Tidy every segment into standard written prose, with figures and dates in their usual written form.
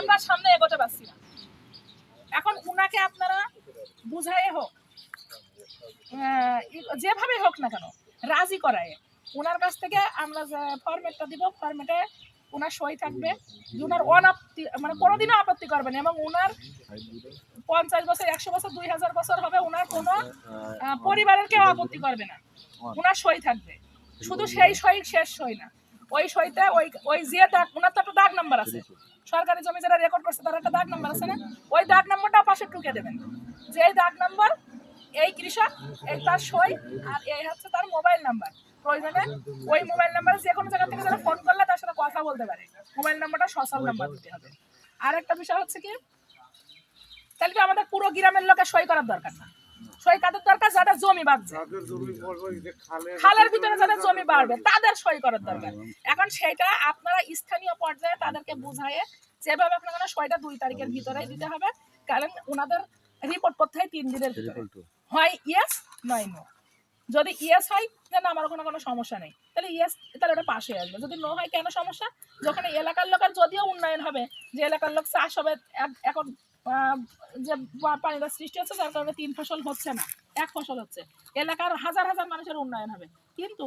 আমরা সামনে এগোতে পারছি না। এখন উনাকে আপনারা বুঝাই হোক, যেভাবে হোক না কেন রাজি করায় ওনার কাছ থেকে আমরা যে ফরম্যাটটা দিব, ফরম্যাটে ওনার সই থাকবে, ওনার অনাপত্তি মানে কোনোদিনও আপত্তি করবেন, এবং ওনার 50 বছর 100 বছর 2000 বছর হবে, ওনার কোনো পরিবারের কেউ আপত্তি করবে না, ওনার সই থাকবে। শুধু সেই সই শেষ সই না, ওই সইতে ওই যে দাগ, ওনার তো একটা দাগ নাম্বার আছে, সরকারি জমি যারা রেকর্ড করছে তার একটা দাগ নাম্বার আছে না, ওই দাগ নাম্বারটা পাশে টুকে দেবেন, যে এই দাগ নাম্বার এই কৃষক, এই তার সই, আর এই হচ্ছে তার মোবাইল নাম্বার। প্রয়োজনে ওই মোবাইল নাম্বারে যে কোনো জায়গা থেকে যারা ফোন করলে তার সাথে কথা বলতে পারে, মোবাইল নাম্বারটা সচল নাম্বার দিতে হবে। আর একটা বিষয় হচ্ছে কি, তাহলে তো আমাদের পুরো গ্রামের লোকের সই করার দরকার না, সই কাদের দরকার যাদের জমি বাড়ছে, খালের ভিতরে যাদের জমি বাড়বে তাদের সই করার দরকার। এখন সেটা আপনারা স্থানীয় পর্যায়ে তাদেরকে বুঝায়ে যেভাবে আপনারা সইটা 2 তারিখের ভিতরে দিতে হবে, কারণ ওনাদের রিপোর্ট করতে হয় 3 দিনের ভিতরে, হয় ইয়েস নয় নো। যদি ইয়েস হয় দেন আমার কোনো সমস্যা নেই, তাহলে ইয়েস, তাহলে ওটা পাশে আসবে। যদি নো হয় কেন সমস্যা, যখন এলাকার লোকের যদিও উন্নয়ন হবে, যে এলাকার লোক চাষ হবে, এখন যে পানিটা সৃষ্টি হচ্ছে যার কারণে 3 ফসল হচ্ছে না, 1 ফসল হচ্ছে, এলাকার হাজার হাজার মানুষের উন্নয়ন হবে, কিন্তু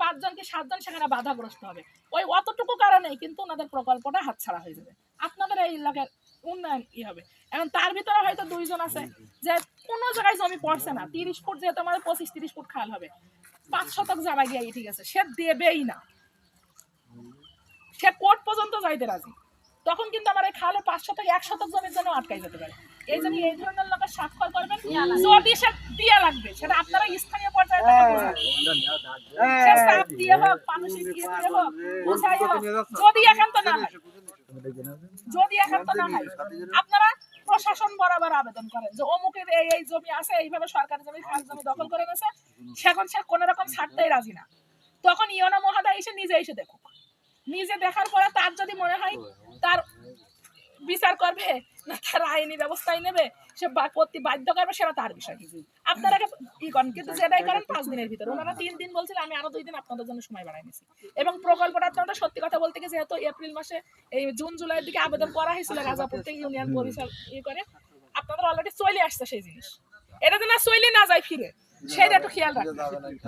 5 জন কি 7 জন সেখানে বাধাগ্রস্ত হবে, ওই অতটুকু কারণেই কিন্তু ওনাদের প্রকল্পটা হাতছাড়া হয়ে যাবে, আপনাদের এই এলাকার উন্নয়ন কি হবে। এখন তার ভিতরে হয়তো 2 জন আছে যে কোনো জায়গায় জমি পড়ছে না, 30 ফুট যেহেতু আমাদের 25-30 ফুট খাল হবে, 5 শতক জায়গা গিয়ে ঠিক আছে, সে দেবেই না, সে কোর্ট পর্যন্ত যাইতে রাজি, তখন কিন্তু আমার এই খালে 5 শতক 1 শতক জমির জন্য আটকাই যেতে পারে। এই জন্য এই ধরনের লোকের স্বাক্ষর করবেন, যদি সে দিয়া লাগবে সেটা আপনারা স্থানীয় পর্যায়ে দিয়ে হোক, মানসিক দিয়ে হোক, বুঝাই হোক, যদি একান্ত না হয়, যদি একান্ত না হয় আপনারা প্রশাসন বরাবর আবেদন করেন যে অমুকের এই জমি আছে, এইভাবে সরকারি জমি খাস জমি দখল করে গেছে, সেখন সে কোনো রকম ছাড়তেই রাজি না, তখন ইওনা মহোদয় এসে নিজে এসে দেখুক, নিজে দেখার পরে তার যদি মনে হয় তার বিচার করবে না তার আইনি ব্যবস্থাই নেবে, সে করতে বাধ্য করবে, সেটা তার বিষয়। আপনারা কি করেন, কিন্তু যেটাই করেন 5 দিনের ভিতরে, ওনারা 3 দিন বলছিল, আমি আরো 2 দিন আপনাদের জন্য সময় বাড়াই নিয়েছি। এবং প্রকল্পটা আপনাদের সত্যি কথা বলতে গিয়ে যেহেতু এপ্রিল মাসে এই জুন জুলাইয়ের দিকে আবেদন করা হয়েছিল রাজাপুর থেকে ইউনিয়ন পরিষদ করে, আপনাদের অলরেডি চলে আসছে সেই জিনিস, এটা যেন চলে না যায় ফিরে, সেটা একটু খেয়াল রাখবেন।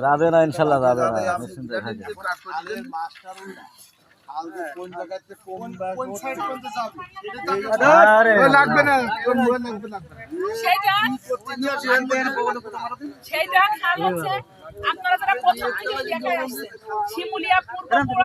যাবে না ইনশাআল্লাহ, যাবে না, আমি শুনতে থাকি। সেইটা আপনারা যারা প্রথম থেকে শিমুলিয়া পূর্ব